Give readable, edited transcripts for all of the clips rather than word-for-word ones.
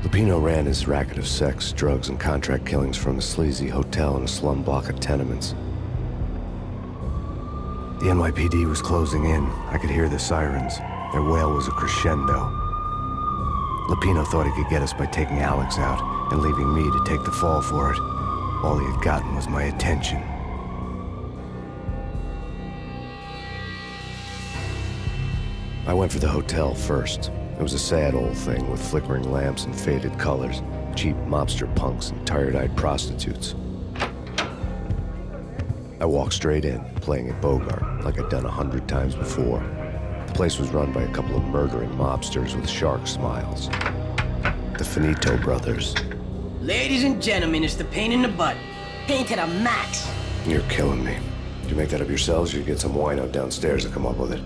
Lupino ran his racket of sex, drugs, and contract killings from a sleazy hotel in a slum block of tenements. The NYPD was closing in. I could hear the sirens. Their wail was a crescendo. Lupino thought he could get us by taking Alex out and leaving me to take the fall for it. All he had gotten was my attention. I went for the hotel first. It was a sad old thing with flickering lamps and faded colors, cheap mobster punks and tired-eyed prostitutes. I walked straight in, playing at Bogart, like I'd done 100 times before. The place was run by a couple of murdering mobsters with shark smiles. The Finito brothers. Ladies and gentlemen, it's the Payne in the butt. Payne to the max. You're killing me. Did you make that up yourselves, or you get some wine out downstairs to come up with it?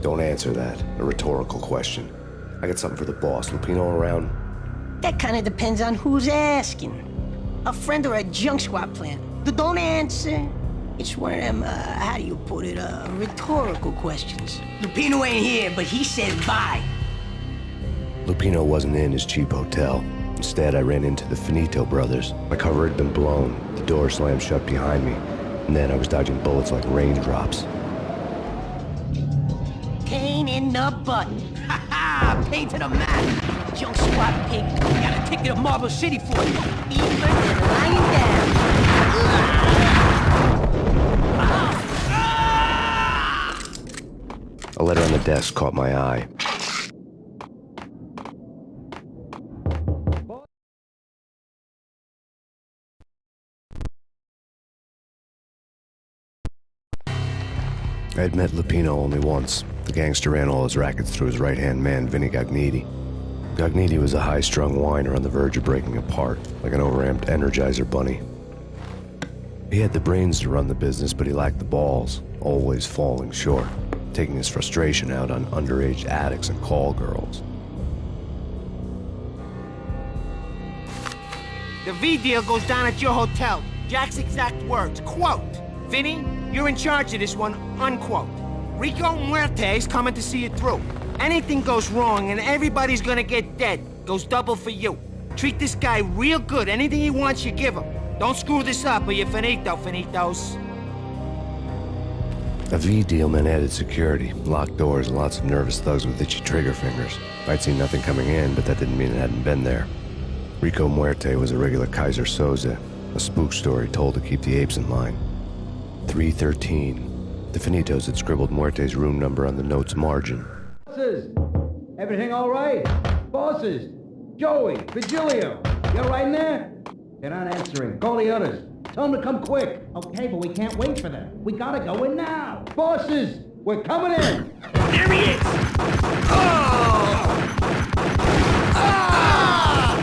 Don't answer that. A rhetorical question. I got something for the boss. Lupino around? That kind of depends on who's asking. A friend or a junk squad plant. Don't answer. It's one of them, how do you put it, rhetorical questions. Lupino ain't here, but he said bye. Lupino wasn't in his cheap hotel. Instead, I ran into the Finito brothers. My cover had been blown. The door slammed shut behind me. And then I was dodging bullets like raindrops. Payne in the butt. Ha ha! Payne to the max. Junk squad pig. Got a ticket to Marble City for you. Even and lying down. A letter on the desk caught my eye. I had met Lupino only once. The gangster ran all his rackets through his right-hand man, Vinny Gagniti. Gagniti was a high-strung whiner on the verge of breaking apart, like an overamped Energizer bunny. He had the brains to run the business, but he lacked the balls, always falling short, taking his frustration out on underage addicts and call girls. The V deal goes down at your hotel. Jack's exact words, quote, "Vinny, you're in charge of this one," unquote. Rico Muerte's coming to see it through. Anything goes wrong and everybody's gonna get dead. Goes double for you. Treat this guy real good. Anything he wants, you give him. Don't screw this up or you're finito, finitos. A V deal meant added security, locked doors, and lots of nervous thugs with itchy trigger fingers. I'd seen nothing coming in, but that didn't mean it hadn't been there. Rico Muerte was a regular Kaiser Soze, a spook story told to keep the apes in line. 313. The Finitos had scribbled Muerte's room number on the note's margin. Bosses! Everything all right? Bosses! Joey! Virgilio! You all right in there? They're not answering. Call the others. Tell them to come quick. Okay, but we can't wait for them. We gotta go in now. Bosses! We're coming in! There he is! Oh! Ah!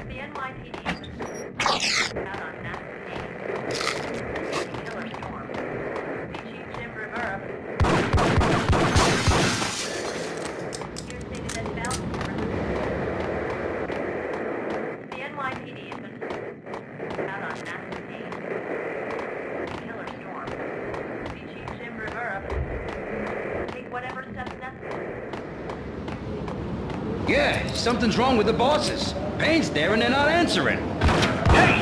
The NYPD out on killer storm. Chief Jim Rivera. You're stated as bound. The NYPD has been out on massive pain. Killer storm. Chief Jim Rivera. Take whatever steps necessary. Yeah, something's wrong with the bosses. Payne's there and they're not answering. Hey,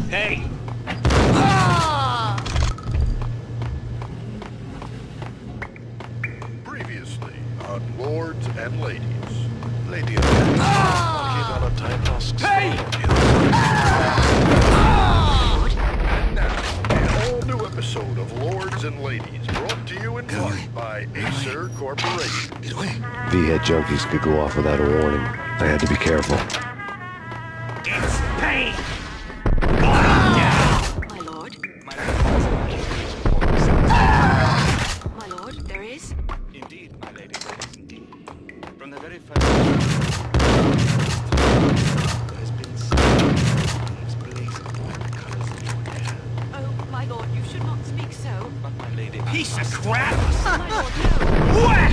Hey! Previously on Lords and Ladies. Lady came on a time lost. Hey! And now, an all-new episode of Lords and Ladies, brought to you in part by Acer Corporation. V-head junkies could go off without a warning. I had to be careful. It's Payne! My lord. My lord, there is? Indeed, my lady, there is indeed. Piece of crap! Whack!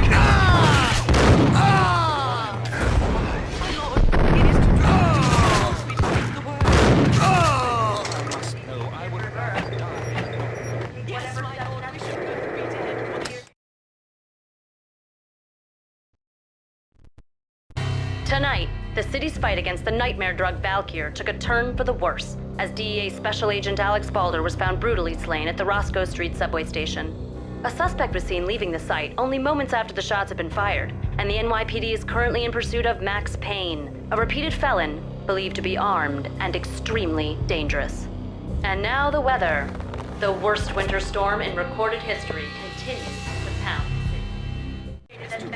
Tonight, the city's fight against the nightmare drug Valkyr took a turn for the worse, as DEA Special Agent Alex Balder was found brutally slain at the Roscoe Street subway station. A suspect was seen leaving the site only moments after the shots had been fired, and the NYPD is currently in pursuit of Max Payne, a repeated felon believed to be armed and extremely dangerous. And now the weather. The worst winter storm in recorded history continues to pound the city.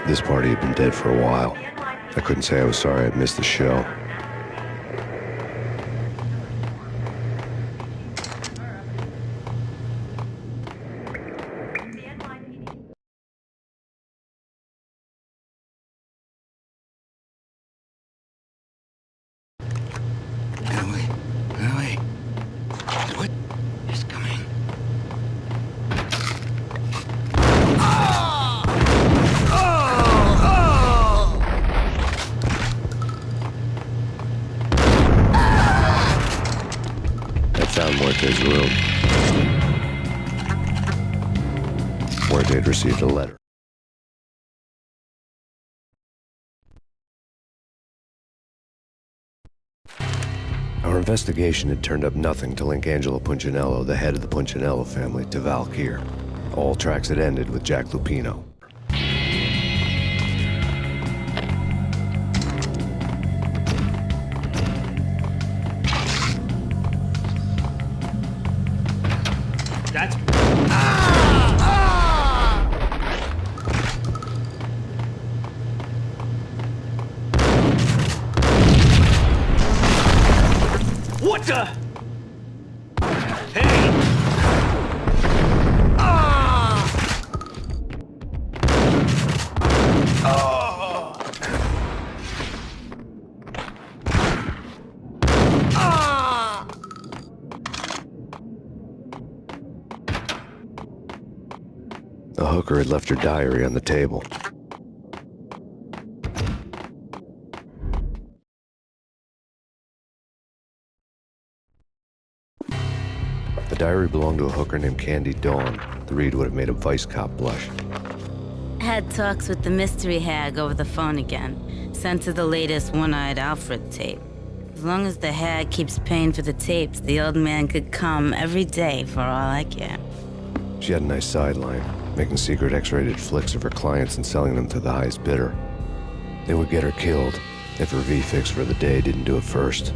This party had been dead for a while. I couldn't say I was sorry I'd missed the show. What is coming? I found Muerte's room. Muerte had received a letter. Our investigation had turned up nothing to link Angelo Punchinello, the head of the Punchinello family, to Valkyr. All tracks had ended with Jack Lupino. That's... What the? Hey! The hooker had left her diary on the table. The diary belonged to a hooker named Candy Dawn. The read would have made a vice cop blush. Had talks with the mystery hag over the phone again. Sent her the latest One-Eyed Alfred tape. As long as the hag keeps paying for the tapes, the old man could come every day for all I care. She had a nice sideline, making secret X-rated flicks of her clients and selling them to the highest bidder. They would get her killed if her V-fix for the day didn't do it first.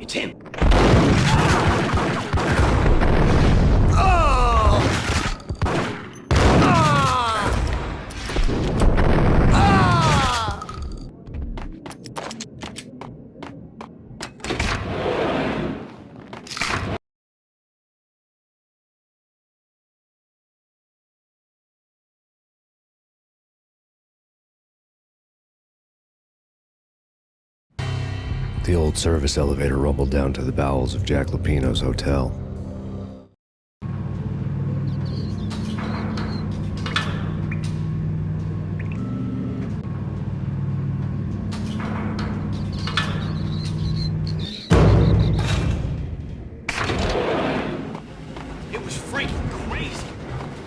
It's him! The old service elevator rumbled down to the bowels of Jack Lupino's hotel. It was freaking crazy.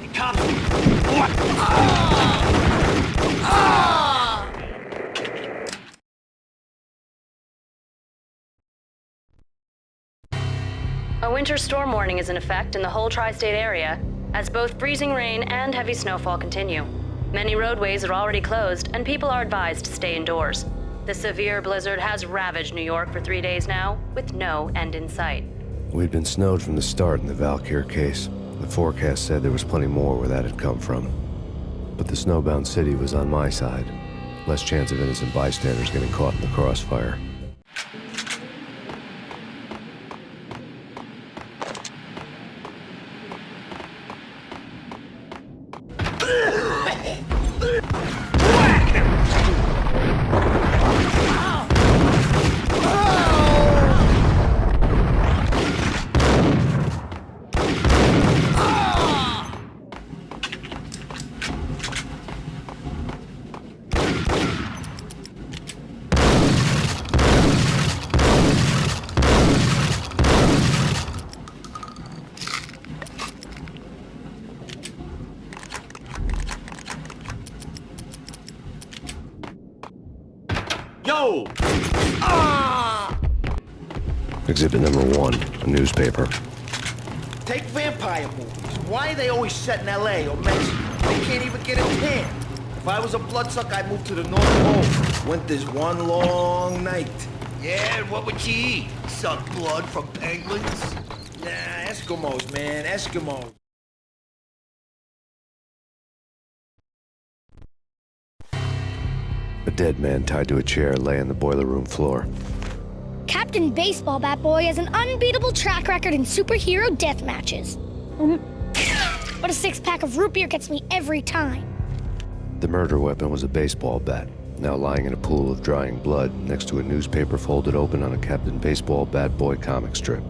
The cops... What? A winter storm warning is in effect in the whole tri-state area, as both freezing rain and heavy snowfall continue. Many roadways are already closed, and people are advised to stay indoors. The severe blizzard has ravaged New York for 3 days now, with no end in sight. We'd been snowed from the start in the Valkyr case. The forecast said there was plenty more where that had come from. But the snowbound city was on my side. Less chance of innocent bystanders getting caught in the crossfire. Yo! Ah! Exhibit number 1, a newspaper. Take vampire movies. Why are they always set in L.A. or Mexico? They can't even get a tan. If I was a bloodsucker, I'd move to the North Pole. Winter's one long night. Yeah, and what would you eat? Suck blood from penguins? Nah, Eskimos, man, Eskimos. A dead man tied to a chair lay on the boiler room floor. Captain Baseball Bat Boy has an unbeatable track record in superhero death matches. But a six-pack of root beer gets me every time. The murder weapon was a baseball bat, now lying in a pool of drying blood next to a newspaper folded open on a Captain Baseball Bat Boy comic strip.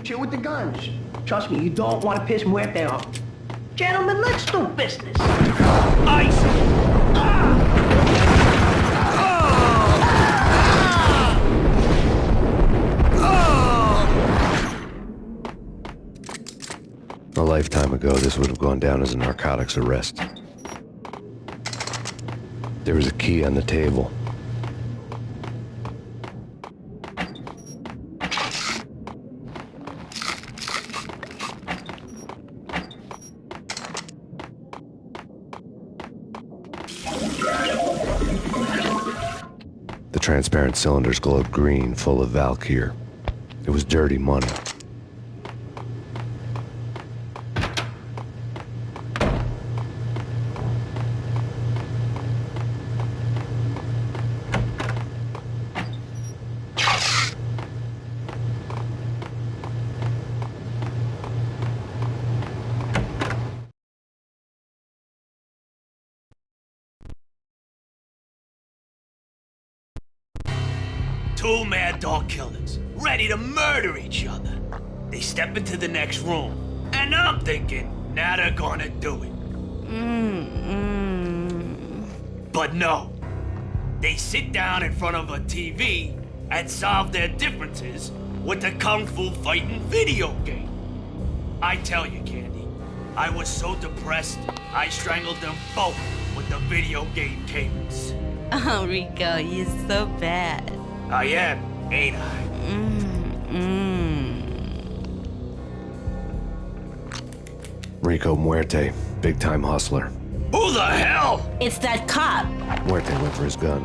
Chill with the guns. Trust me, you don't want to piss Muerte off. Gentlemen, let's do business. Ice! A lifetime ago, this would have gone down as a narcotics arrest. There was a key on the table. The transparent cylinders glowed green, full of Valkyr. It was dirty money. Two mad dog killers, ready to murder each other. They step into the next room, and I'm thinking, now they're gonna do it. But no. They sit down in front of a TV and solve their differences with the kung fu fighting video game. I tell you, Candy, I was so depressed, I strangled them both with the video game cables. Oh, Rico, you're so bad. I am, ain't I? Rico Muerte, big-time hustler. Who the hell? It's that cop. Muerte went for his gun.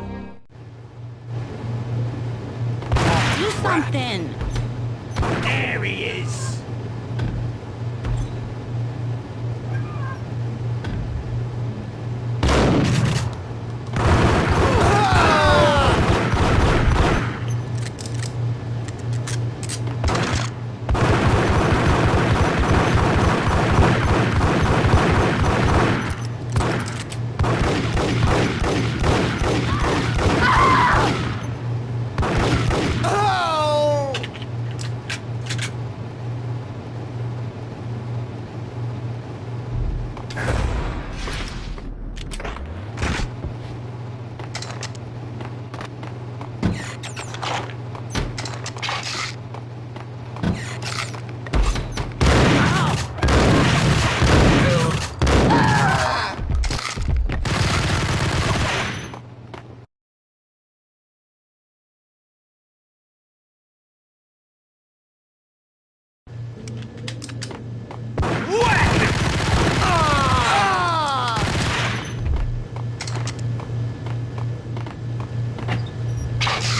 Do something. There he is.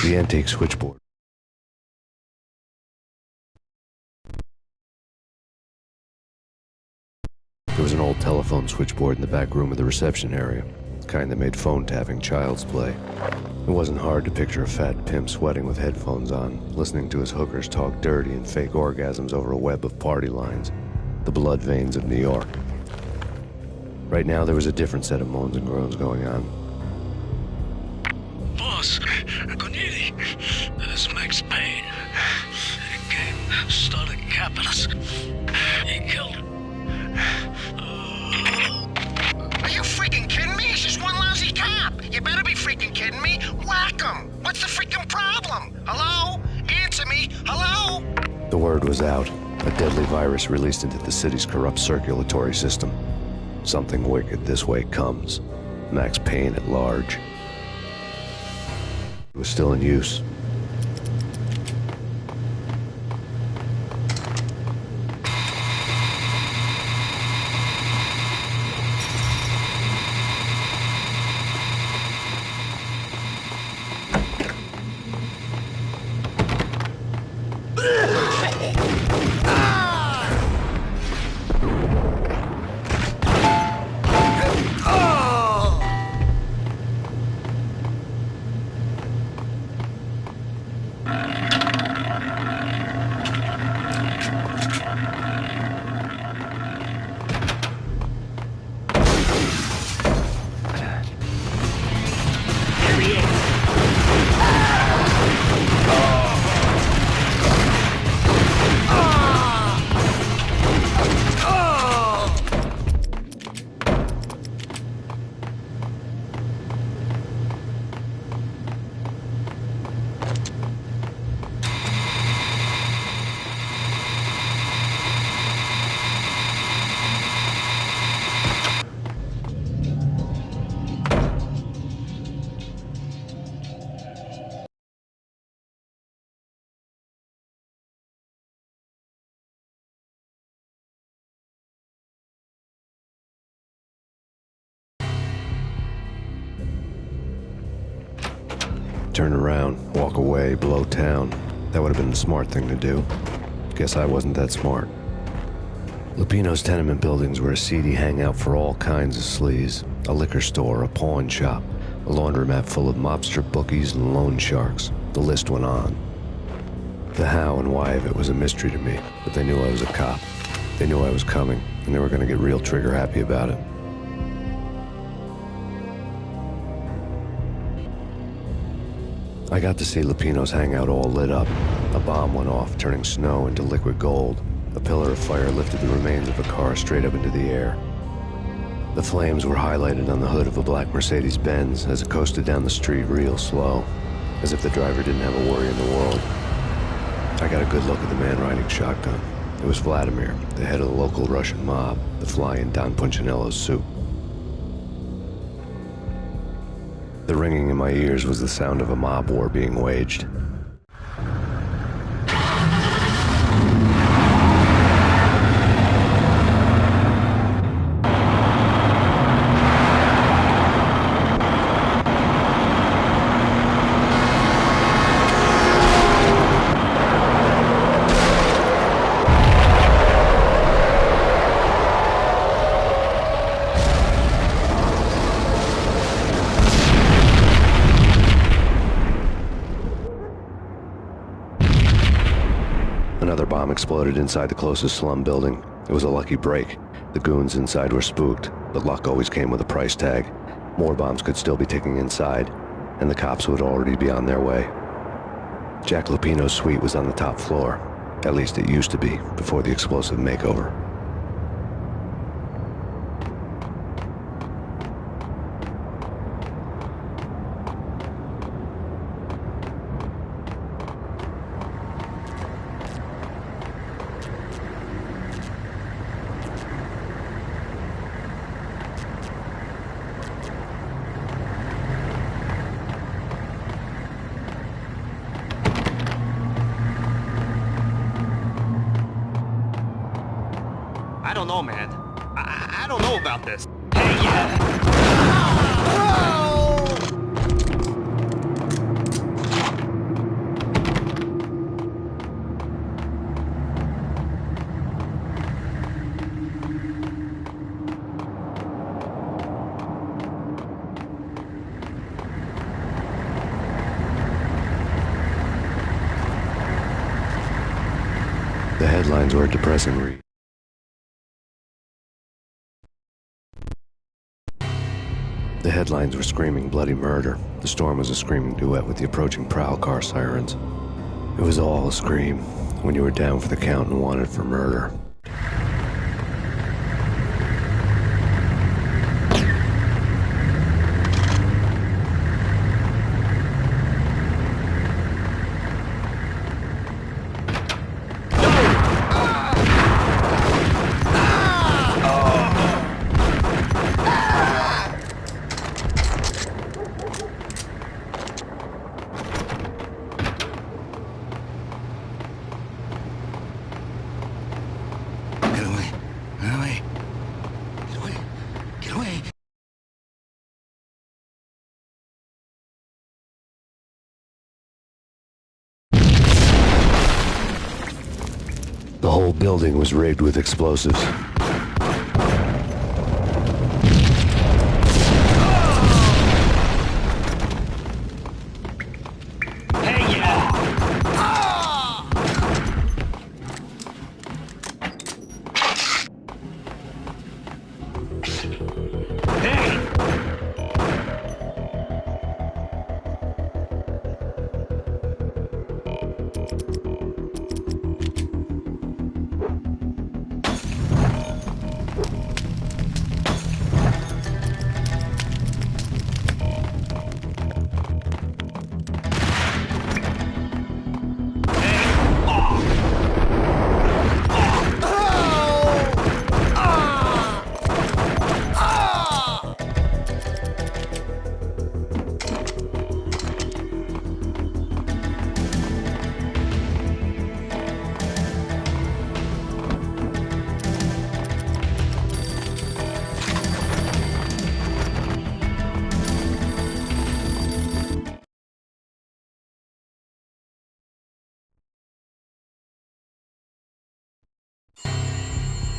The antique switchboard. There was an old telephone switchboard in the back room of the reception area, the kind that made phone tapping child's play. It wasn't hard to picture a fat pimp sweating with headphones on, listening to his hookers talk dirty and fake orgasms over a web of party lines, the blood veins of New York. Right now, there was a different set of moans and groans going on. Boss, Agniti, this is Max Payne. He came, started capping us. He killed him. Are you freaking kidding me? He's just one lousy cop. You better be freaking kidding me. Whack him. What's the freaking problem? Hello? Answer me. Hello? The word was out. A deadly virus released into the city's corrupt circulatory system. Something wicked this way comes. Max Payne at large. It was still in use. Turn around, walk away, blow town. That would have been the smart thing to do. Guess I wasn't that smart. Lupino's tenement buildings were a seedy hangout for all kinds of sleaze. A liquor store, a pawn shop, a laundromat full of mobster bookies and loan sharks. The list went on. The how and why of it was a mystery to me, but they knew I was a cop. They knew I was coming, and they were going to get real trigger happy about it. I got to see Lupino's hangout all lit up. A bomb went off, turning snow into liquid gold. A pillar of fire lifted the remains of a car straight up into the air. The flames were highlighted on the hood of a black Mercedes-Benz as it coasted down the street real slow, as if the driver didn't have a worry in the world. I got a good look at the man riding shotgun. It was Vladimir, the head of the local Russian mob, the fly in Don Punchinello's suit. The ringing in my ears was the sound of a mob war being waged. Another bomb exploded inside the closest slum building. It was a lucky break. The goons inside were spooked, but luck always came with a price tag. More bombs could still be ticking inside, and the cops would already be on their way. Jack Lupino's suite was on the top floor. At least it used to be, before the explosive makeover. I don't know, man. I don't know about this. The headlines were a depressing read. The headlines were screaming bloody murder. The storm was a screaming duet with the approaching prowl car sirens. It was all a scream when you were down for the count and wanted for murder. The whole building was rigged with explosives.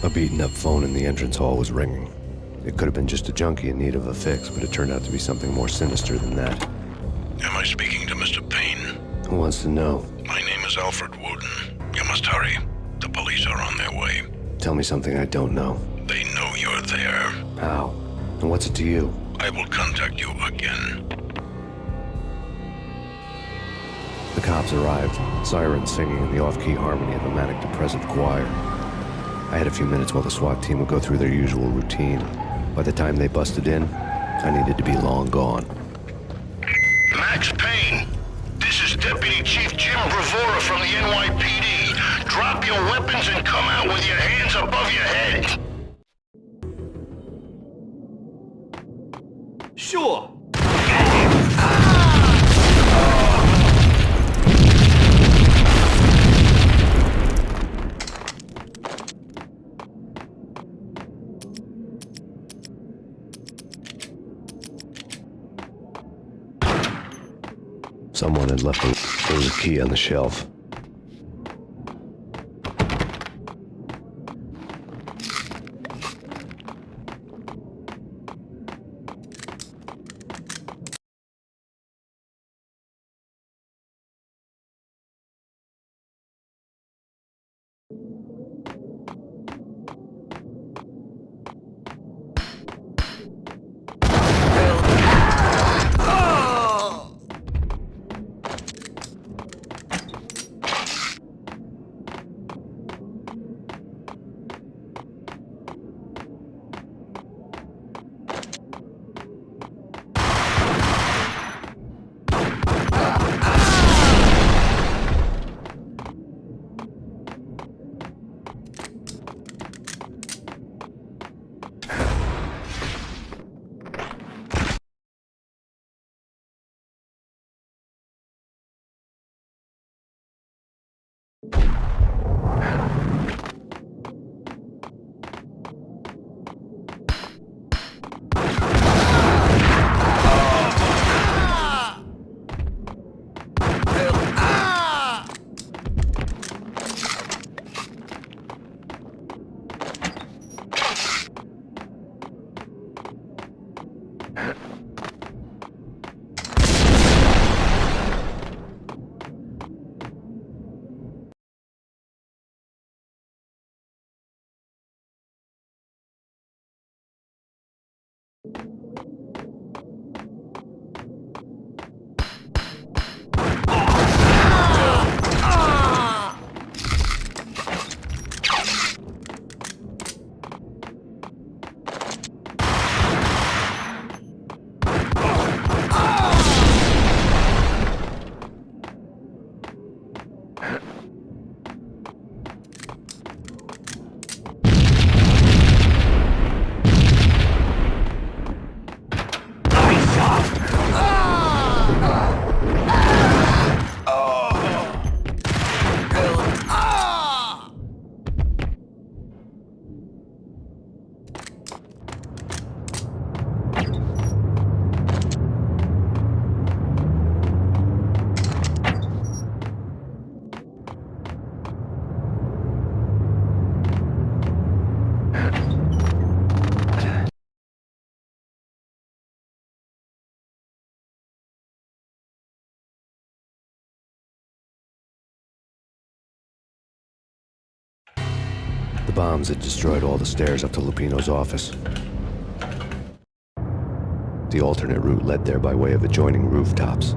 A beaten-up phone in the entrance hall was ringing. It could have been just a junkie in need of a fix, but it turned out to be something more sinister than that. Am I speaking to Mr. Payne? Who wants to know? My name is Alfred Wooden. You must hurry. The police are on their way. Tell me something I don't know. They know you're there. How? And what's it to you? I will contact you again. The cops arrived, sirens singing in the off-key harmony of a manic-depressive choir. I had a few minutes while the SWAT team would go through their usual routine. By the time they busted in, I needed to be long gone. Max Payne, this is Deputy Chief Jim Bravura from the NYPD. Drop your weapons and come out with your hands above your head. Sure. Someone had left there was a key on the shelf. The bombs had destroyed all the stairs up to Lupino's office. The alternate route led there by way of adjoining rooftops.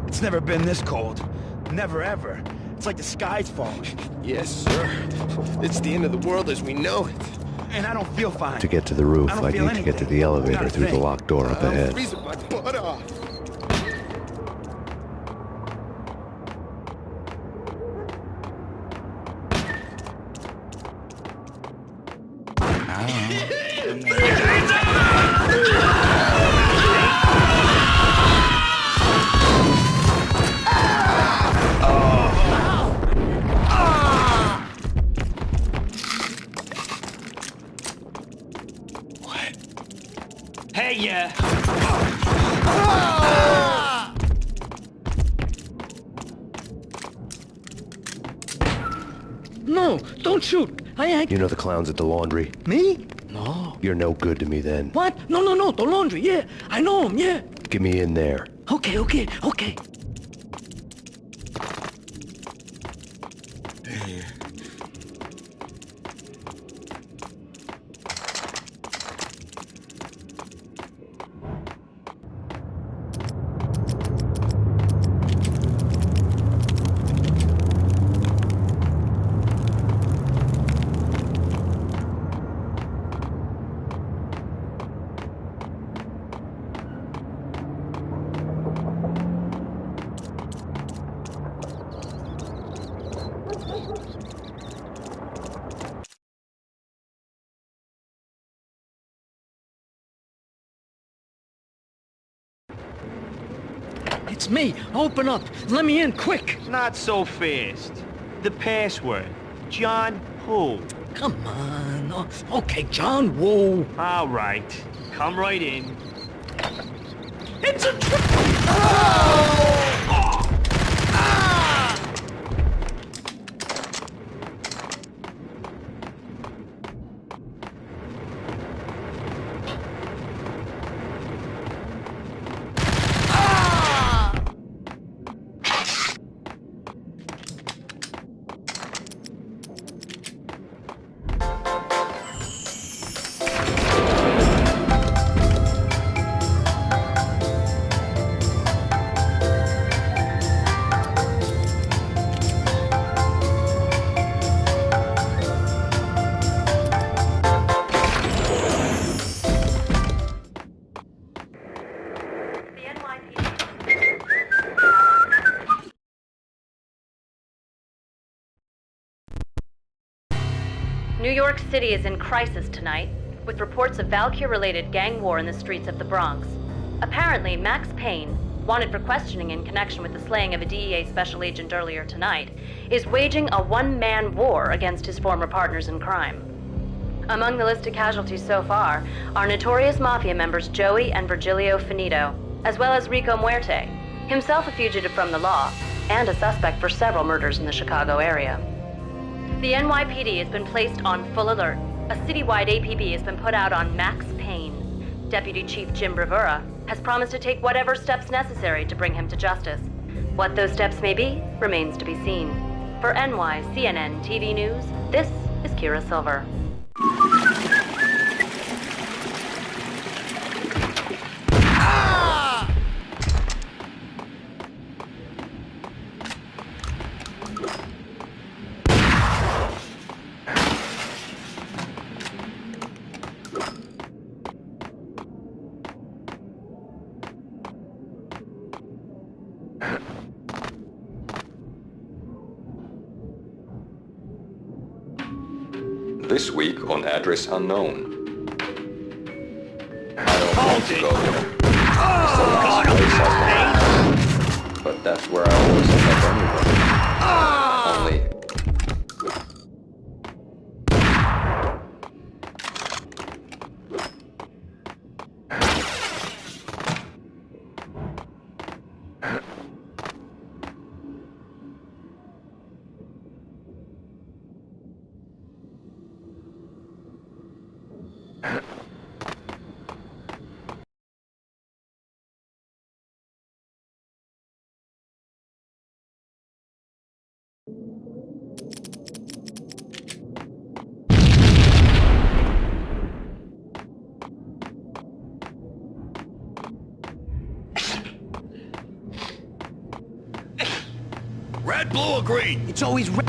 It's never been this cold. Never ever. It's like the sky's falling. Yes, sir. It's the end of the world as we know it. And I don't feel fine. To get to the roof, I don't I'd feel need to get to anything. the elevator Gotta through the think. locked door up I'm ahead. freezing my butt off. Hey, yeah. No, don't shoot. I ain't. You know the clowns at the laundry? Me? No. You're no good to me then. What? No, the laundry, yeah. I know him, yeah. Get me in there. Okay. It's me. Open up. Let me in, quick. Not so fast. The password. John who? Come on. Oh, okay, John Woo. All right. Come right in. It's a trick. The NYPD. New York City is in crisis tonight, with reports of Valkyr-related gang war in the streets of the Bronx. Apparently, Max Payne, wanted for questioning in connection with the slaying of a DEA special agent earlier tonight, is waging a one-man war against his former partners in crime. Among the listed casualties so far are notorious mafia members Joey and Virgilio Finito, as well as Rico Muerte, himself a fugitive from the law, and a suspect for several murders in the Chicago area. The NYPD has been placed on full alert. A citywide APB has been put out on Max Payne. Deputy Chief Jim Rivera has promised to take whatever steps necessary to bring him to justice. What those steps may be remains to be seen. For NYCNN TV News, this is Kira Silver. This week on Address Unknown. I don't want to go there. It's the last place I but that's where I always end up anyway. Only Red, blue, or green? It's always red.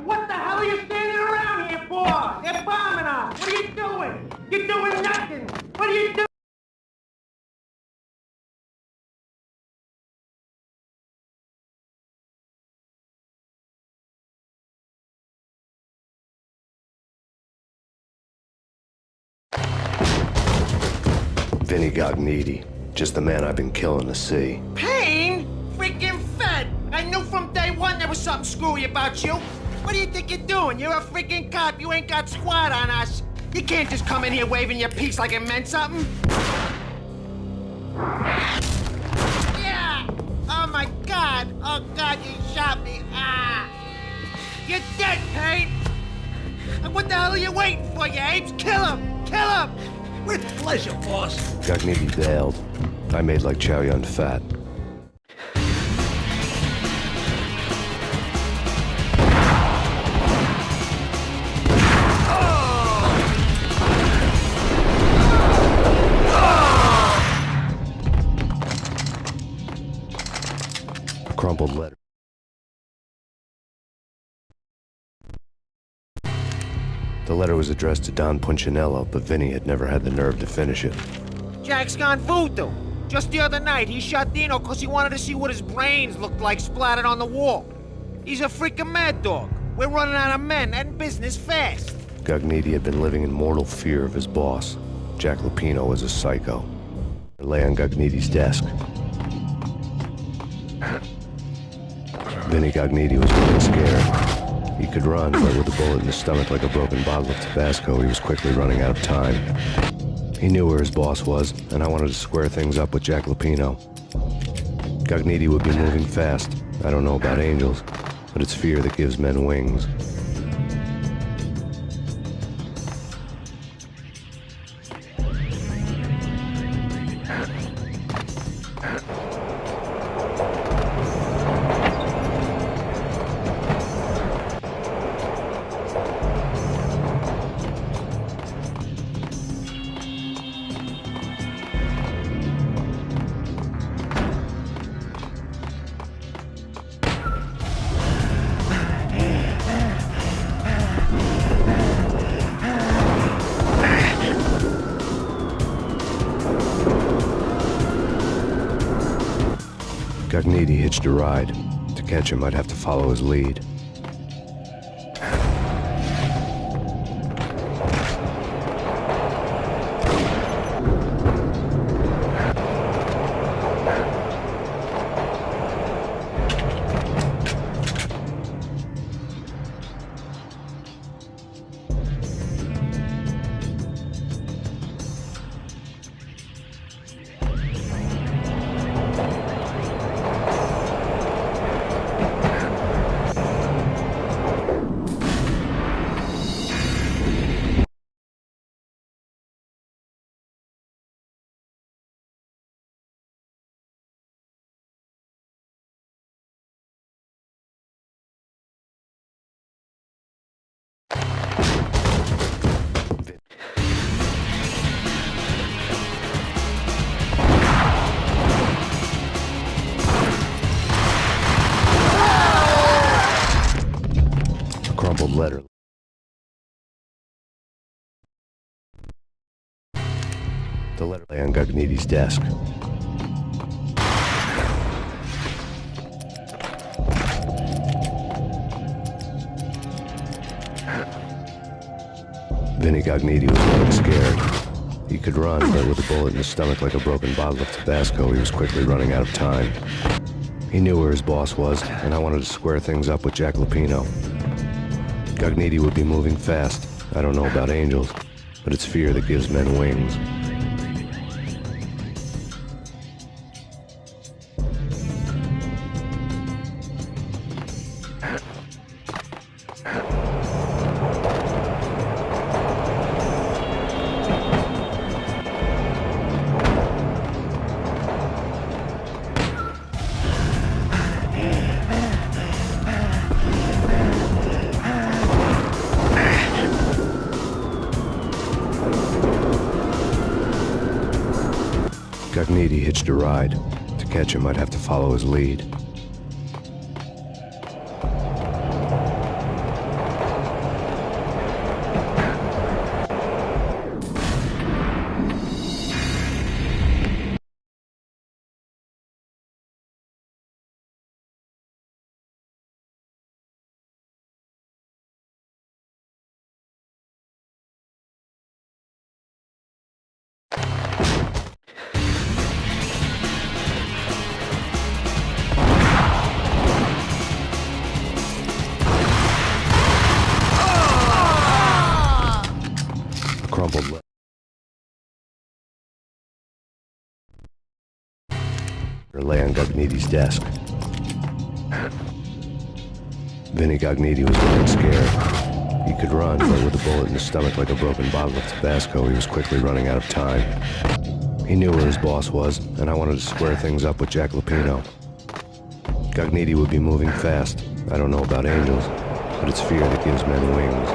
What the hell are you standing around here for? They're bombing us. What are you doing? You're doing nothing. What are you doing? Vinny Gognitti, just the man I've been killing to see. Payne? Freaking fed! I knew from day one there was something screwy about you. What do you think you're doing? You're a freaking cop. You ain't got squad on us. You can't just come in here waving your piece like it meant something. Yeah! Oh my God! Oh God, you shot me! Ah! You're dead, Payne! And what the hell are you waiting for, you apes? Kill him! Kill him! With pleasure, boss. Gognitti bailed. I made like Chow Yun Fat. A crumpled letter. The letter was addressed to Don Punchinello, but Vinny had never had the nerve to finish it. Jack's gone voodoo. Just the other night, he shot Dino because he wanted to see what his brains looked like splattered on the wall. He's a freaking mad dog. We're running out of men and business fast. Gognitti had been living in mortal fear of his boss. Jack Lupino was a psycho. It lay on Gognitti's desk. Vinny Gognitti was really scared. He could run, but with a bullet in his stomach like a broken bottle of Tabasco, he was quickly running out of time. He knew where his boss was, and I wanted to square things up with Jack Lupino. Gognitti would be moving fast. I don't know about angels, but it's fear that gives men wings. Gognitti hitched a ride. To catch him, I'd have to follow his lead. Crumpled letter. The letter lay on Gagniti's desk. Vinny Gagniti was getting scared. He could run, but with a bullet in his stomach like a broken bottle of Tabasco, he was quickly running out of time. He knew where his boss was, and I wanted to square things up with Jack Lupino. Gagniti would be moving fast. I don't know about angels, but it's fear that gives men wings. Gagniti hitched a ride. To catch him, I'd have to follow his lead. Crumpled letter lay on Gagniti's desk. Vinny Gagniti was getting scared. He could run, but with a bullet in his stomach like a broken bottle of Tabasco, he was quickly running out of time. He knew where his boss was, and I wanted to square things up with Jack Lupino. Gagniti would be moving fast. I don't know about angels, but it's fear that gives men wings.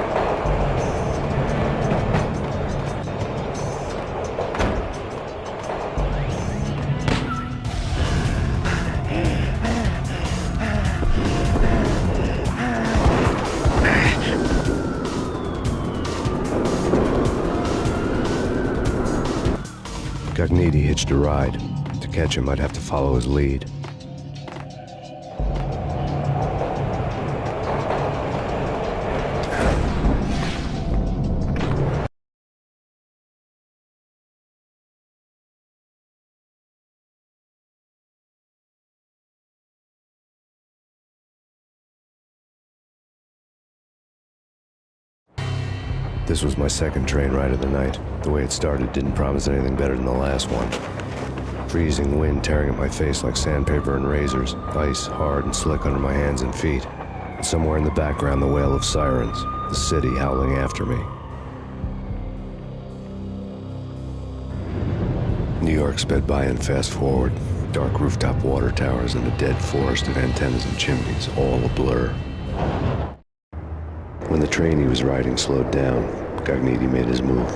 Gagniti hitched a ride. To catch him, I'd have to follow his lead. This was my second train ride of the night. The way it started didn't promise anything better than the last one. Freezing wind tearing at my face like sandpaper and razors, ice hard and slick under my hands and feet. And somewhere in the background, the wail of sirens, the city howling after me. New York sped by in fast forward. Dark rooftop water towers and a dead forest of antennas and chimneys, all a blur. When the train he was riding slowed down, Gagniti made his move.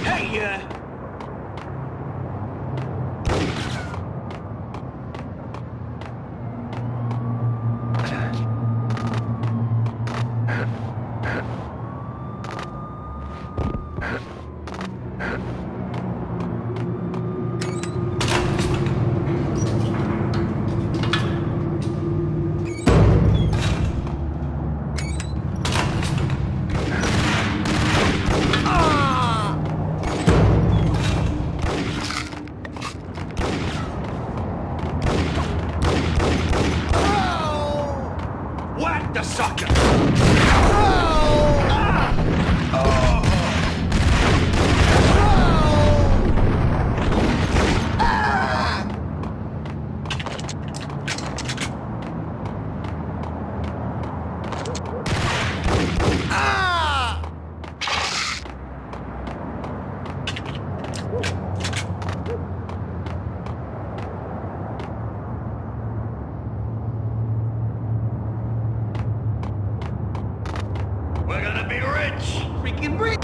Hey, whack the sucker! We're gonna be rich! Freaking rich!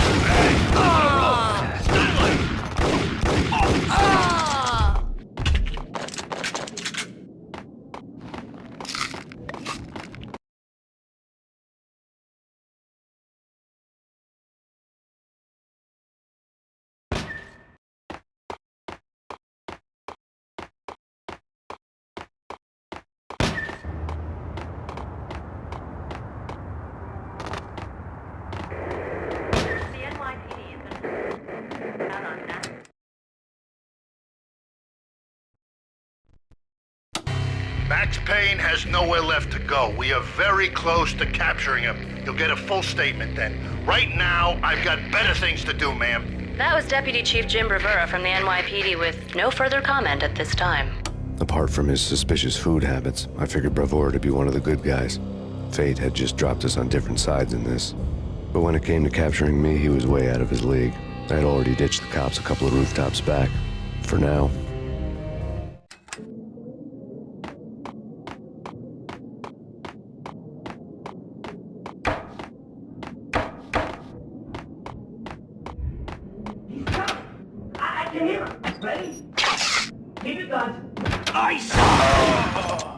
The NYPD has been out on that. Max Payne has nowhere left to go. We are very close to capturing him. You'll get a full statement then. Right now, I've got better things to do, ma'am. That was Deputy Chief Jim Rivera from the NYPD with no further comment at this time. Apart from his suspicious food habits, I figured Bravura to be one of the good guys. Fate had just dropped us on different sides in this. But when it came to capturing me, he was way out of his league. I had already ditched the cops a couple of rooftops back. For now. I can hear him. Ready? Keep your guns. I saw!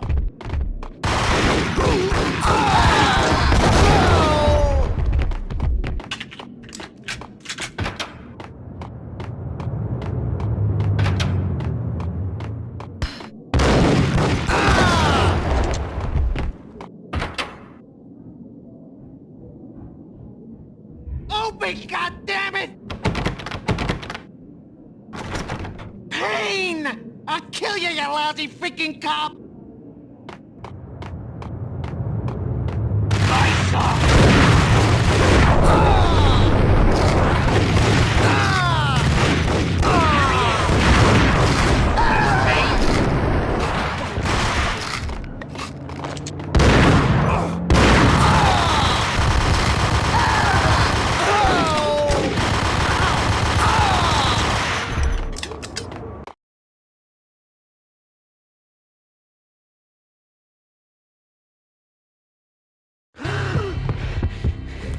Open, goddammit! Payne! I'll kill you, you lousy freaking cop! I saw!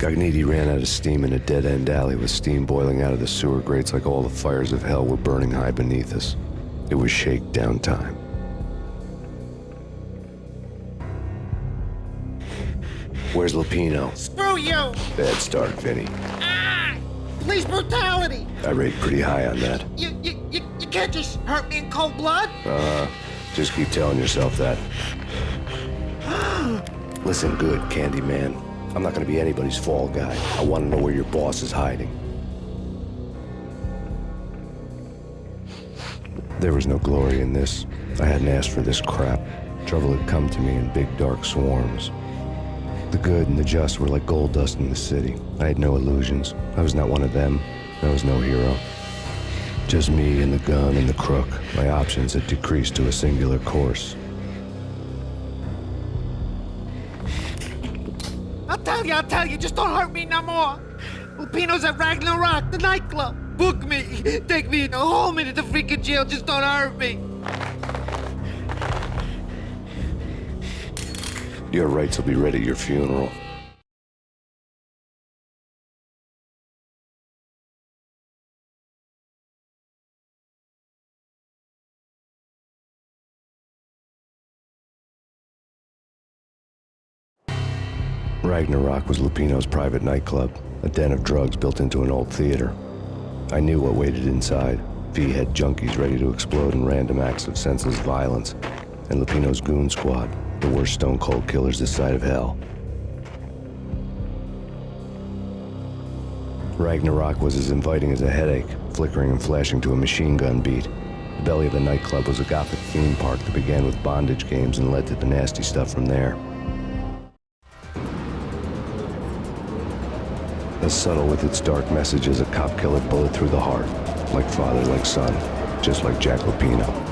Gagniti ran out of steam in a dead-end alley with steam boiling out of the sewer grates like all the fires of hell were burning high beneath us. It was shakedown time. Where's Lupino? Screw you! Bad start, Vinny. Ah! Police brutality! I rate pretty high on that. You can't just hurt me in cold blood! Just keep telling yourself that. Listen good, Candyman. I'm not gonna be anybody's fall guy. I want to know where your boss is hiding. There was no glory in this. I hadn't asked for this crap. Trouble had come to me in big dark swarms. The good and the just were like gold dust in the city. I had no illusions. I was not one of them. I was no hero. Just me and the gun and the crook. My options had decreased to a singular course. I'll tell you, just don't hurt me no more. Lupino's at Ragnarok, the nightclub. Book me! Take me in, hold me to the freaking jail, just don't hurt me! Your rights will be ready at your funeral. Ragnarok was Lupino's private nightclub, a den of drugs built into an old theater. I knew what waited inside. V-head junkies ready to explode in random acts of senseless violence, and Lupino's goon squad, the worst stone-cold killers this side of hell. Ragnarok was as inviting as a headache, flickering and flashing to a machine gun beat. The belly of the nightclub was a gothic theme park that began with bondage games and led to the nasty stuff from there. As subtle with its dark message as a cop killer bullet through the heart, like father, like son, just like Jack Lupino.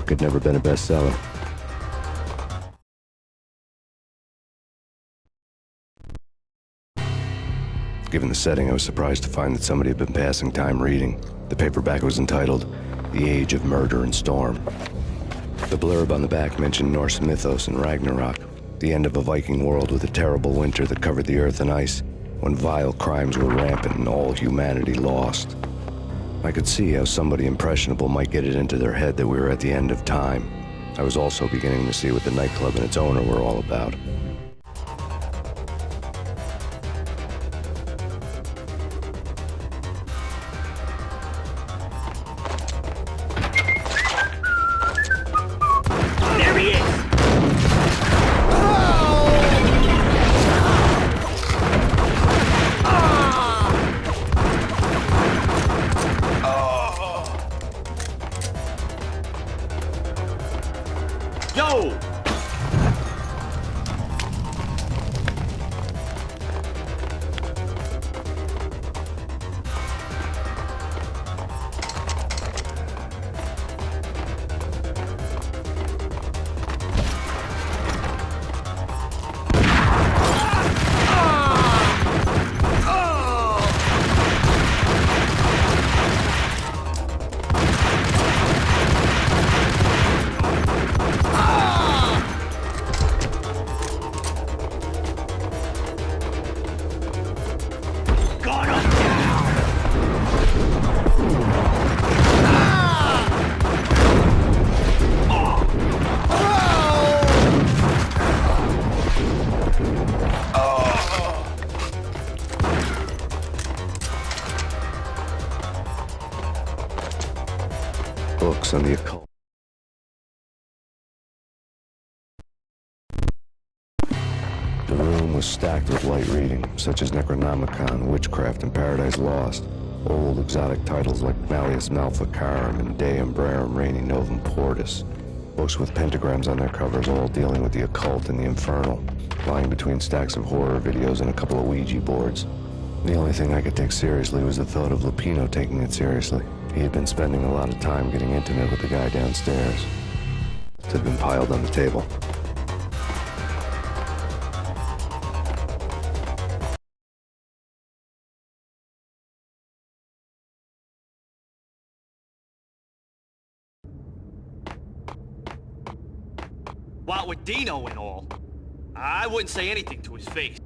Had never been a bestseller. Given the setting, I was surprised to find that somebody had been passing time reading. The paperback was entitled, The Age of Murder and Storm. The blurb on the back mentioned Norse mythos and Ragnarok, the end of a Viking world with a terrible winter that covered the earth in ice, when vile crimes were rampant and all humanity lost. I could see how somebody impressionable might get it into their head that we were at the end of time. I was also beginning to see what the nightclub and its owner were all about. There he is! Yo! books on the occult. The room was stacked with light reading, such as Necronomicon, Witchcraft, and Paradise Lost. Old exotic titles like Malleus Maleficarum and De Umbrarum Reini Novum Portus. Books with pentagrams on their covers, all dealing with the occult and the infernal, lying between stacks of horror videos and a couple of Ouija boards. The only thing I could take seriously was the thought of Lupino taking it seriously. He had been spending a lot of time getting intimate with the guy downstairs. It had been piled on the table. What with Dino and all, I wouldn't say anything to his face.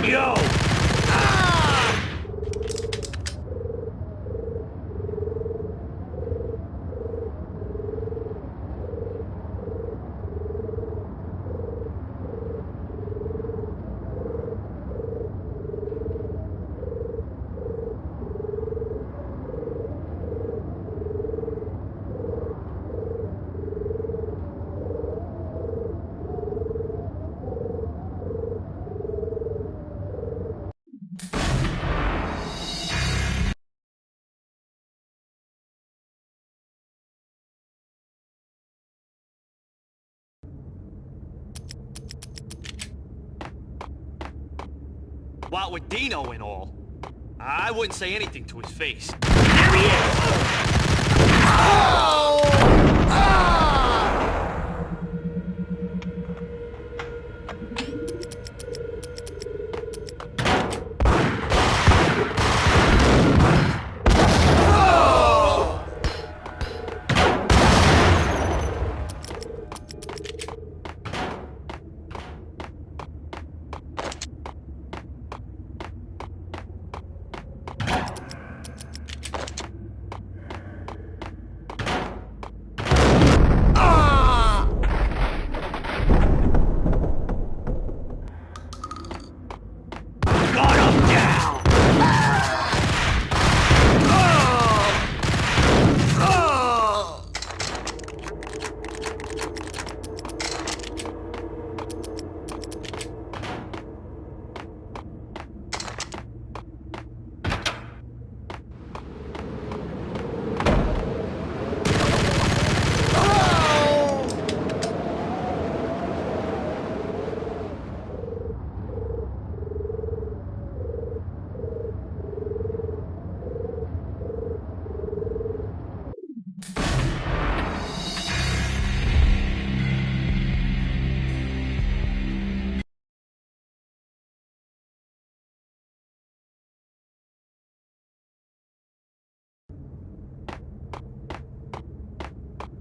Yo! What with Dino and all, I wouldn't say anything to his face. There he is! Oh!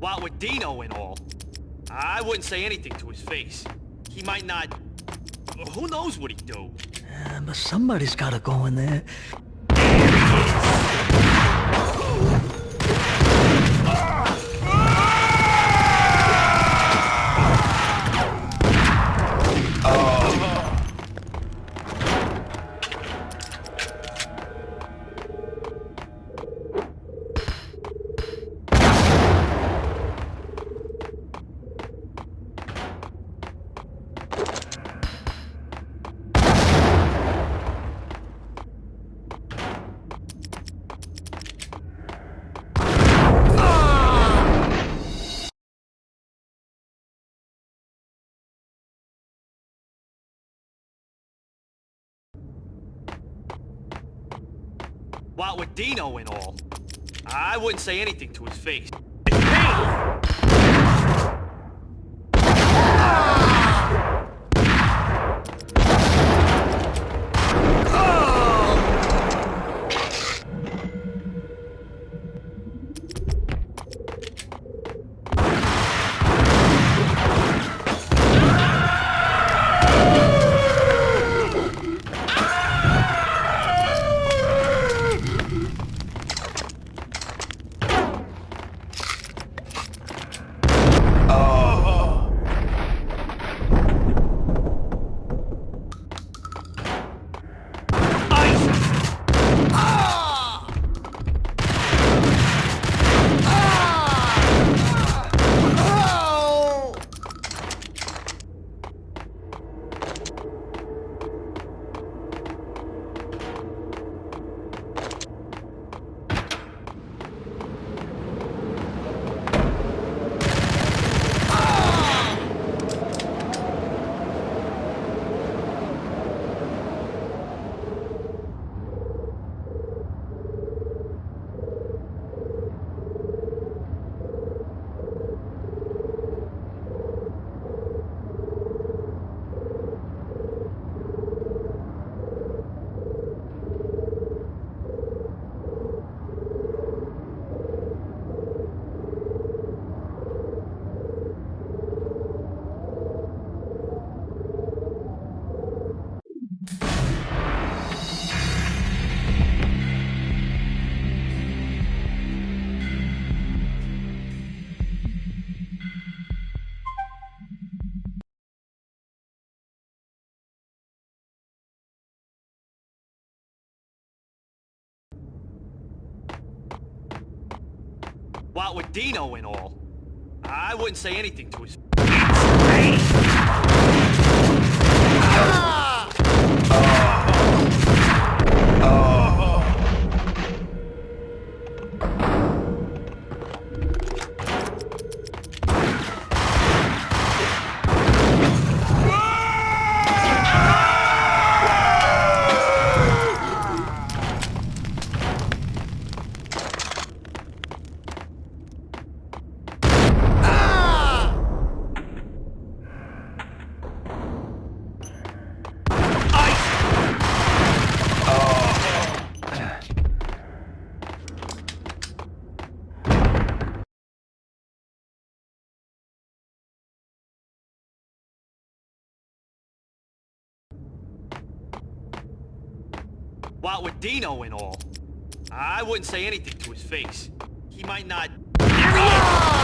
What with Dino and all, I wouldn't say anything to his face. He might not... Who knows what he'd do? But somebody's gotta go in there. What with Dino and all, I wouldn't say anything to his face. It's Payne! What with Dino and all, I wouldn't say anything to his face. What with Dino and all, I wouldn't say anything to his face. He might not... There he is!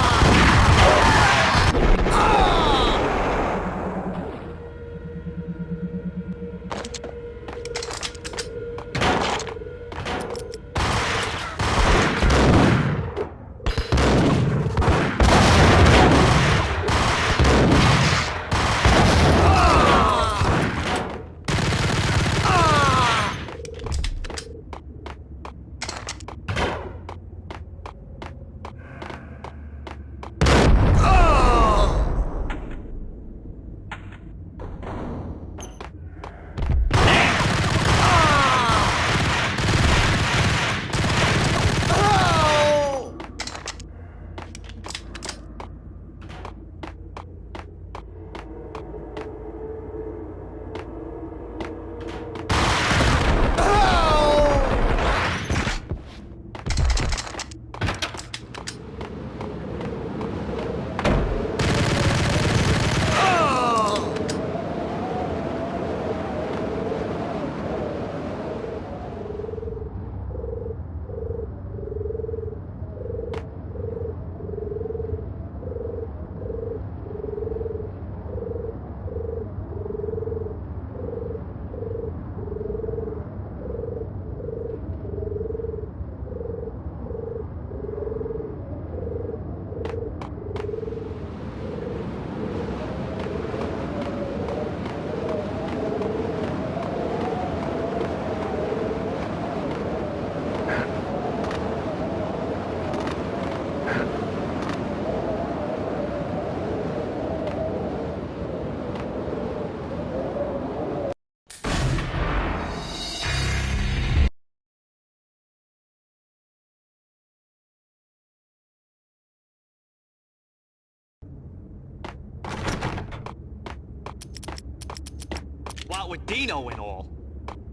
what with Dino and all.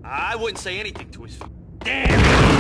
I wouldn't say anything to his... Damn!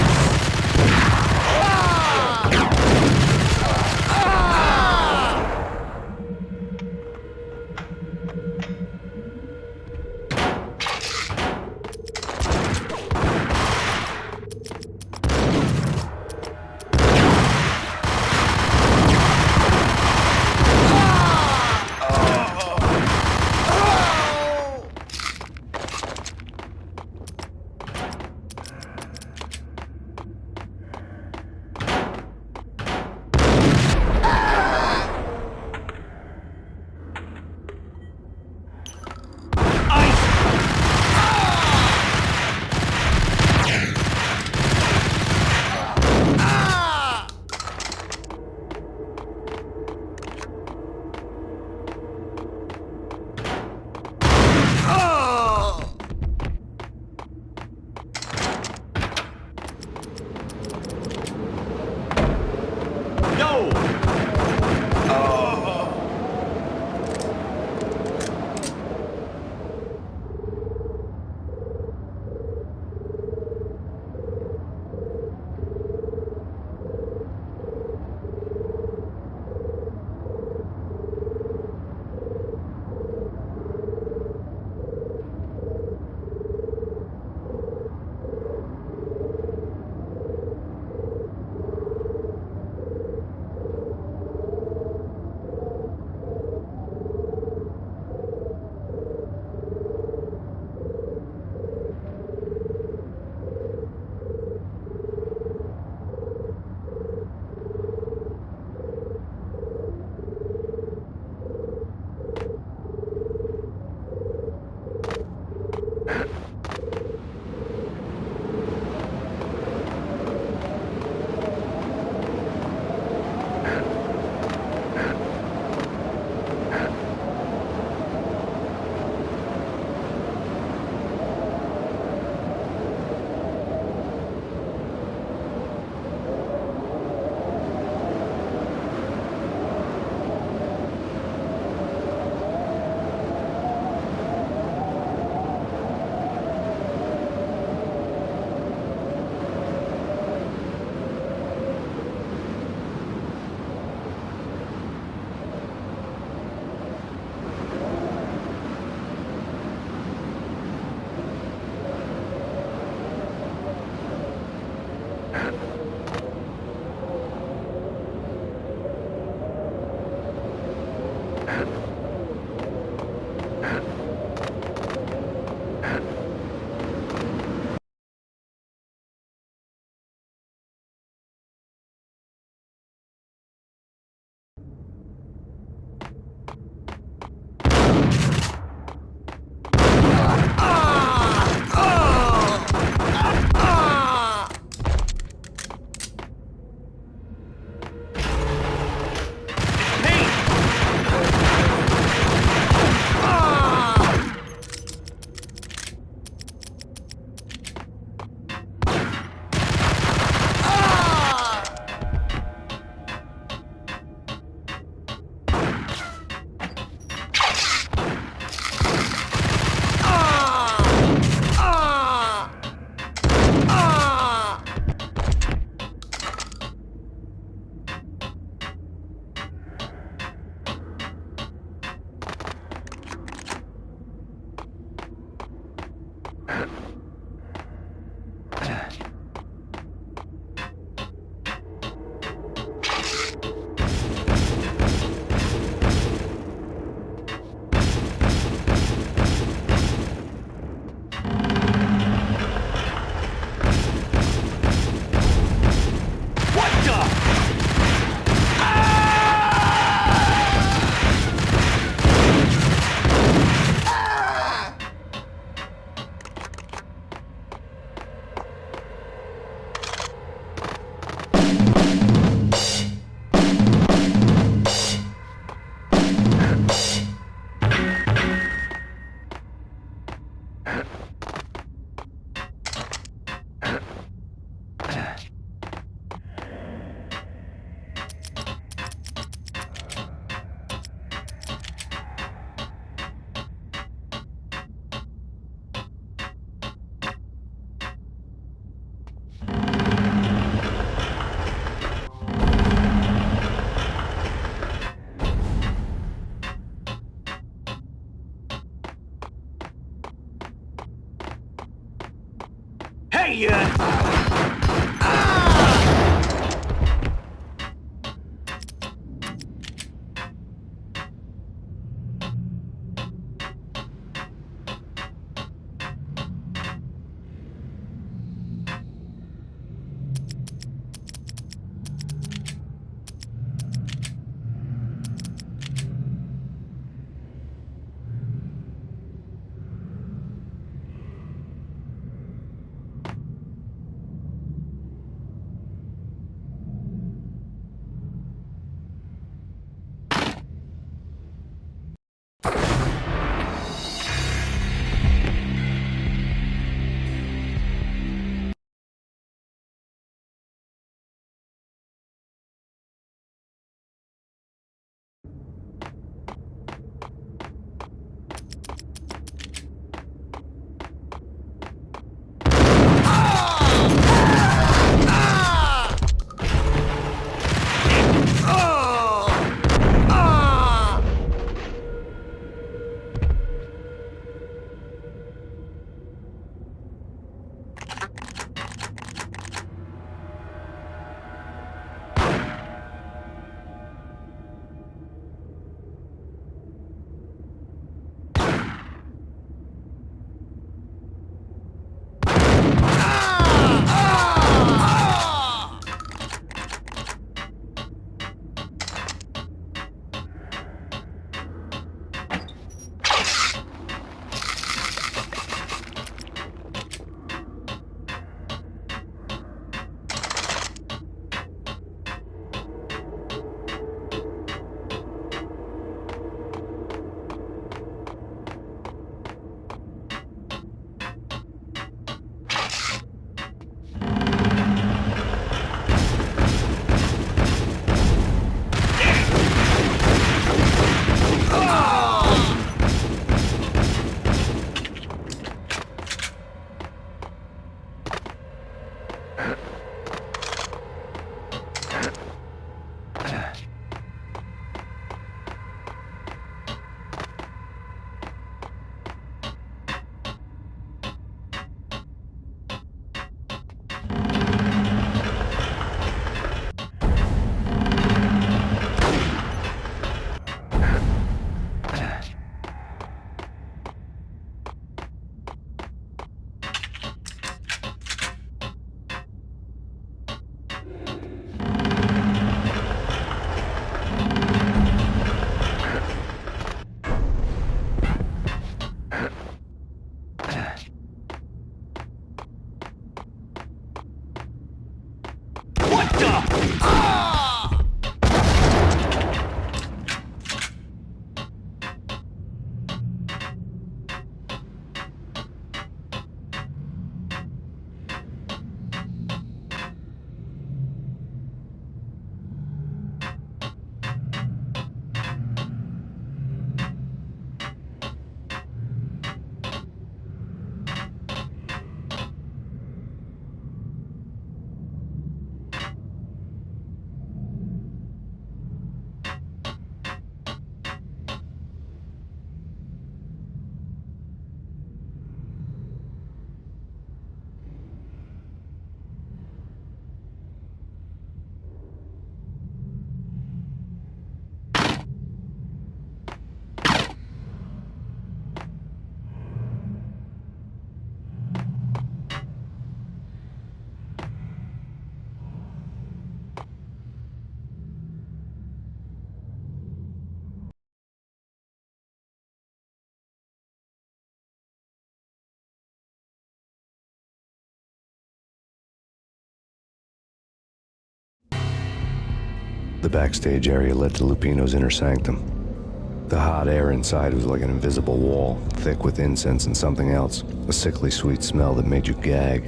The backstage area led to Lupino's inner sanctum. The hot air inside was like an invisible wall, thick with incense and something else, a sickly sweet smell that made you gag.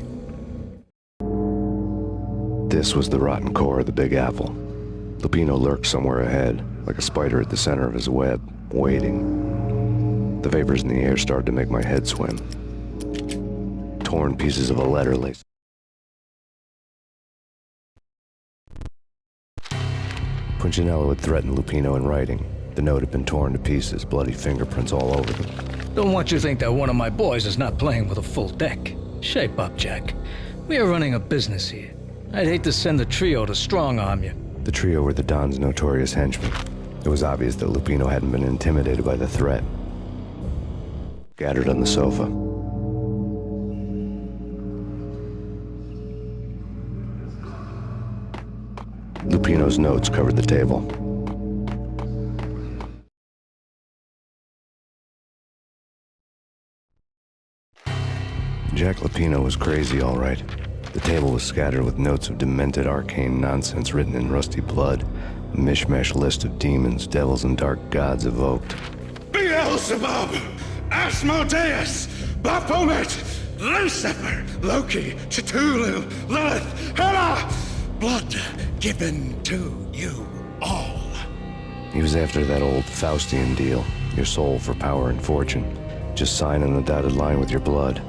This was the rotten core of the Big Apple. Lupino lurked somewhere ahead, like a spider at the center of his web, waiting. The vapors in the air started to make my head swim. Torn pieces of a letter lay. Punchinello had threatened Lupino in writing. The note had been torn to pieces, bloody fingerprints all over them. Don't want you to think that one of my boys is not playing with a full deck. Shape up, Jack. We are running a business here. I'd hate to send the trio to strong-arm you. The trio were the Don's notorious henchmen. It was obvious that Lupino hadn't been intimidated by the threat. Scattered on the sofa. Lupino's notes covered the table. Jack Lupino was crazy, all right. The table was scattered with notes of demented arcane nonsense written in rusty blood, a mishmash list of demons, devils, and dark gods evoked. Beelzebub, Asmodeus, Baphomet, Lucifer, Loki, Cthulhu, Lilith, Hela! Blood given to you all. He was after that old Faustian deal, your soul for power and fortune. Just sign on the dotted line with your blood.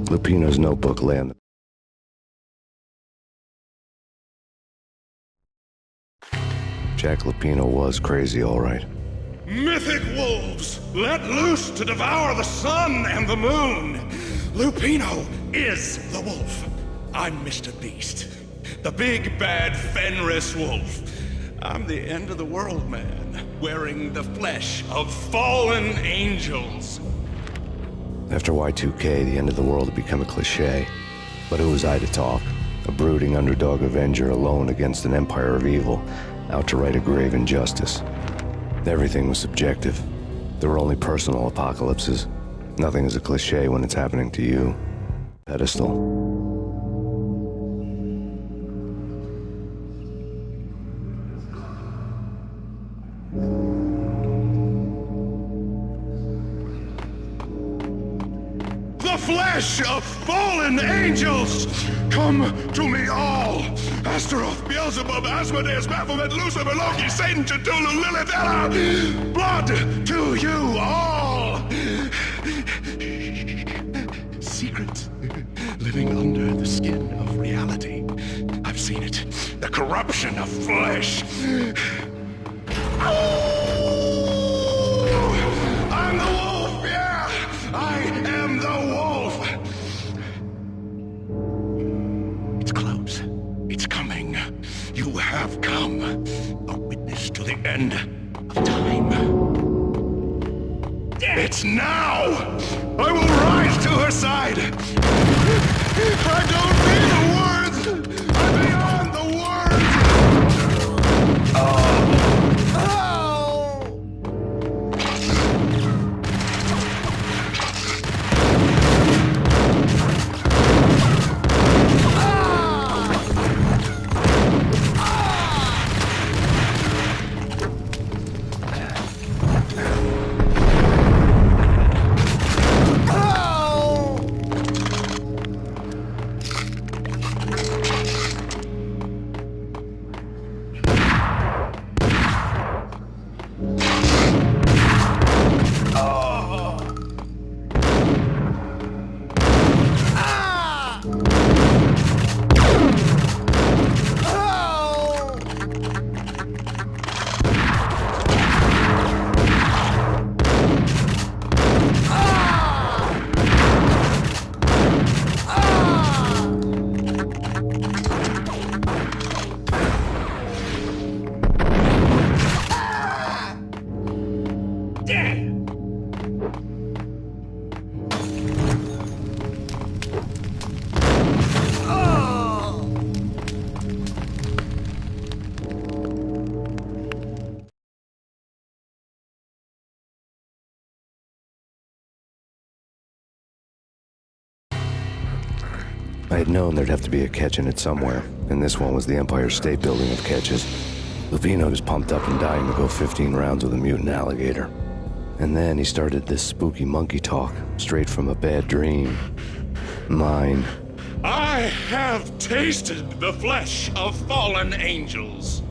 Lupino's notebook lay on the... Jack Lupino was crazy, all right. Mythic wolves, let loose to devour the sun and the moon. Lupino is the wolf. I'm Mr. Beast, the big bad Fenris wolf. I'm the end of the world man, wearing the flesh of fallen angels. After Y2K, the end of the world had become a cliché. But who was I to talk? A brooding underdog avenger alone against an empire of evil, out to right a grave injustice. Everything was subjective. There were only personal apocalypses. Nothing is a cliché when it's happening to you. Pedestal. The flesh of fallen angels! Come to me all! Astaroth, Beelzebub, Asmodeus, Baphomet, Lucifer, Loki, Satan, Cthulhu, Lilith, Hela! Blood to you all! Secret living under the skin of reality. I've seen it. The corruption of flesh. I'm the wolf, yeah! I am the wolf! It's close. It's coming. You have come. A witness to the end of time. It's now! I will rise to her side! I don't need the words! I'm beyond the words! I had known there'd have to be a catch in it somewhere, and this one was the Empire State Building of catches. Lupino was pumped up and dying to go 15 rounds with a mutant alligator. And then he started this spooky monkey talk, straight from a bad dream. Mine. I have tasted the flesh of fallen angels.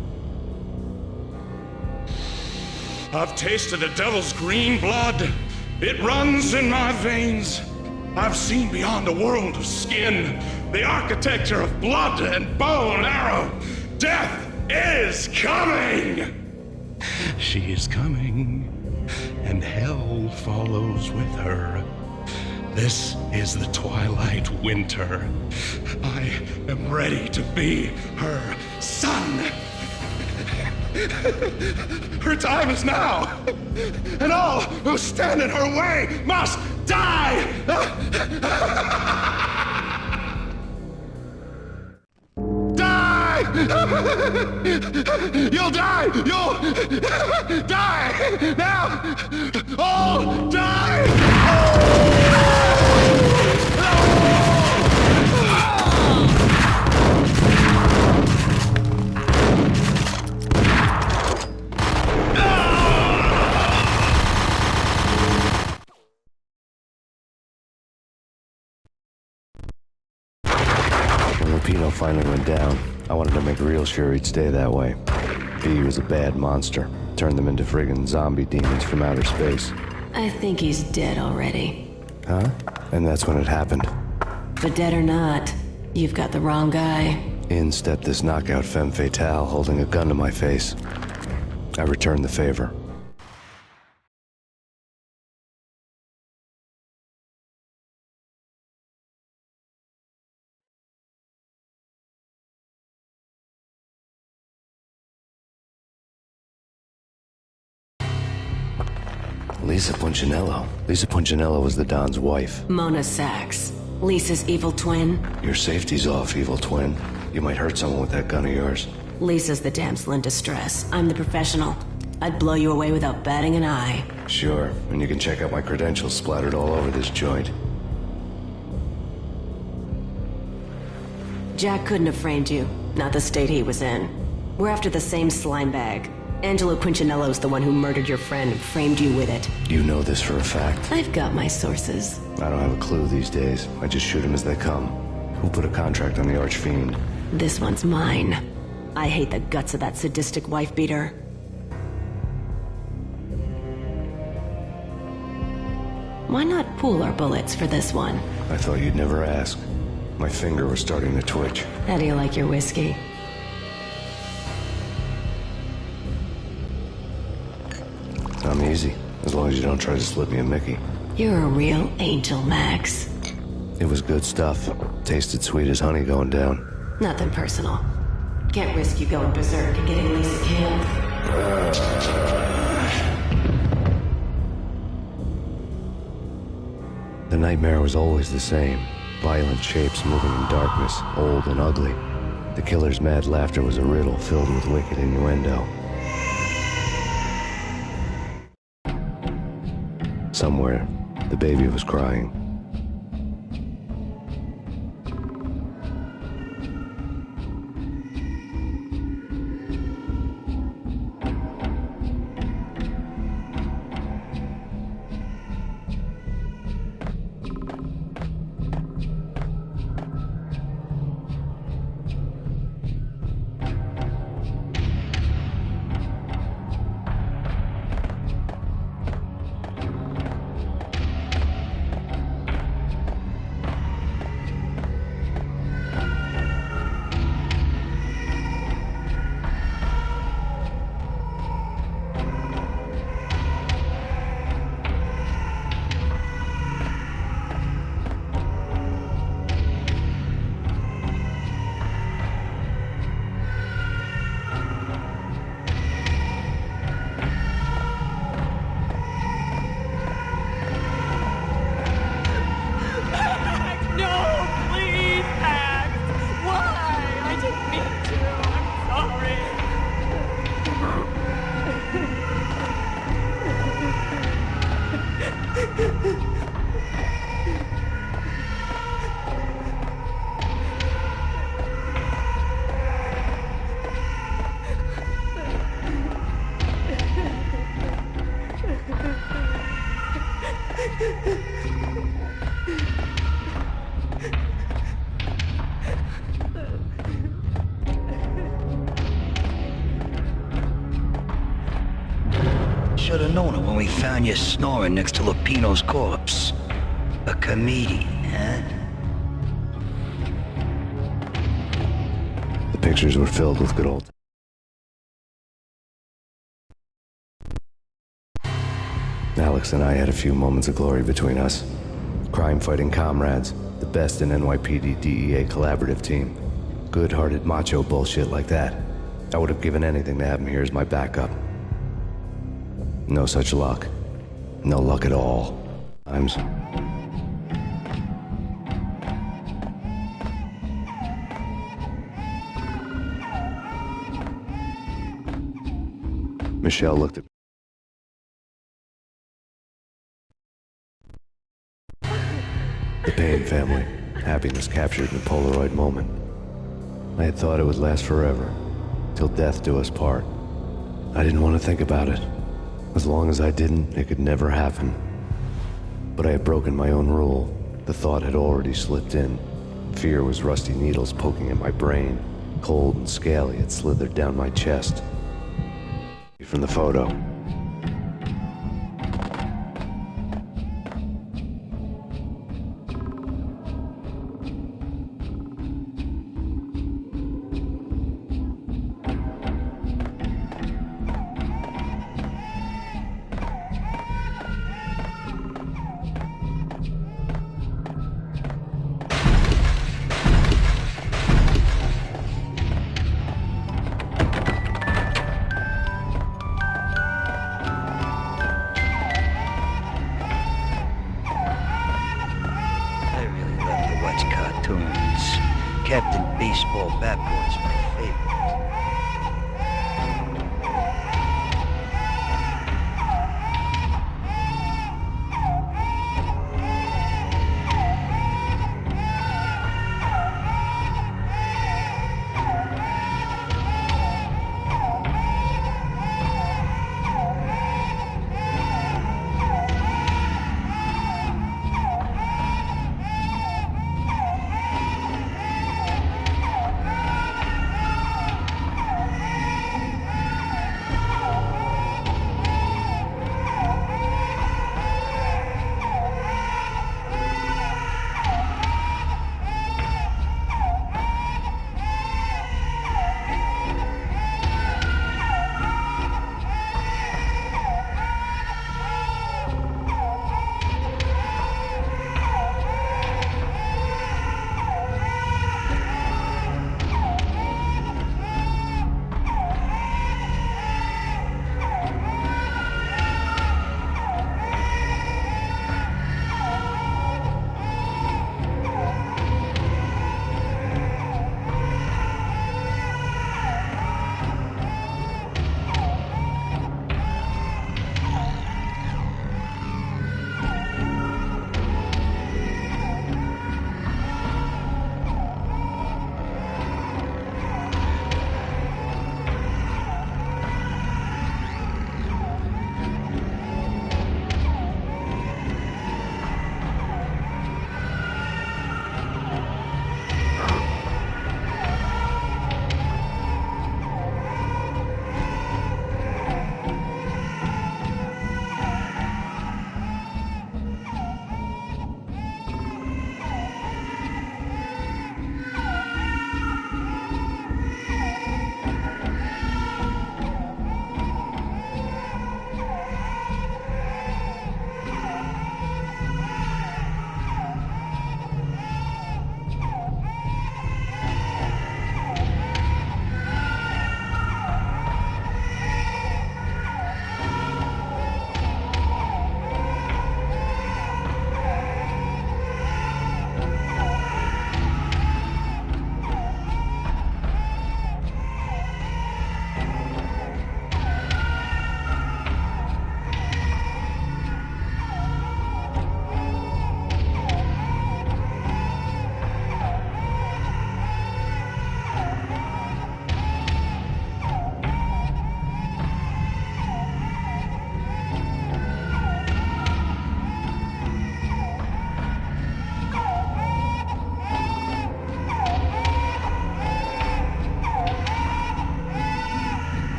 I've tasted the devil's green blood. It runs in my veins. I've seen beyond a world of skin, the architecture of blood and bow and arrow. Death is coming! She is coming, and hell follows with her. This is the twilight winter. I am ready to be her son. Her time is now, and all who stand in her way must die! Die! You'll die! You'll die! Now! All die! Lupino finally went down. I wanted to make real sure he'd stay that way. B was a bad monster. Turned them into friggin' zombie demons from outer space. I think he's dead already. Huh? And that's when it happened. But dead or not, you've got the wrong guy. In stepped this knockout femme fatale holding a gun to my face. I returned the favor. Lisa Punchinello. Lisa Punchinello was the Don's wife. Mona Sachs. Lisa's evil twin. Your safety's off, evil twin. You might hurt someone with that gun of yours. Lisa's the damsel in distress. I'm the professional. I'd blow you away without batting an eye. Sure, and you can check out my credentials splattered all over this joint. Jack couldn't have framed you. Not the state he was in. We're after the same slime bag. Angelo Punchinello's the one who murdered your friend and framed you with it. You know this for a fact. I've got my sources. I don't have a clue these days. I just shoot them as they come. Who put a contract on the Archfiend? This one's mine. I hate the guts of that sadistic wife-beater. Why not pool our bullets for this one? I thought you'd never ask. My finger was starting to twitch. How do you like your whiskey? I'm easy, as long as you don't try to slip me a Mickey. You're a real angel, Max. It was good stuff. Tasted sweet as honey going down. Nothing personal. Can't risk you going berserk and getting Lisa killed. The nightmare was always the same. Violent shapes moving in darkness, old and ugly. The killer's mad laughter was a riddle filled with wicked innuendo. Somewhere, the baby was crying. should have known it when we found you snoring next to Lupino's corpse. A comedian, huh? The pictures were filled with good old... Alex and I had a few moments of glory between us. Crime-fighting comrades, the best in NYPD DEA collaborative team. Good-hearted macho bullshit like that. I would have given anything to have him here as my backup. No such luck. No luck at all. Michelle looked at me. The Payne family. Happiness captured in a Polaroid moment. I had thought it would last forever, till death do us part. I didn't want to think about it. As long as I didn't, it could never happen. But I had broken my own rule. The thought had already slipped in. Fear was rusty needles poking at my brain. Cold and scaly, it slithered down my chest. From the photo.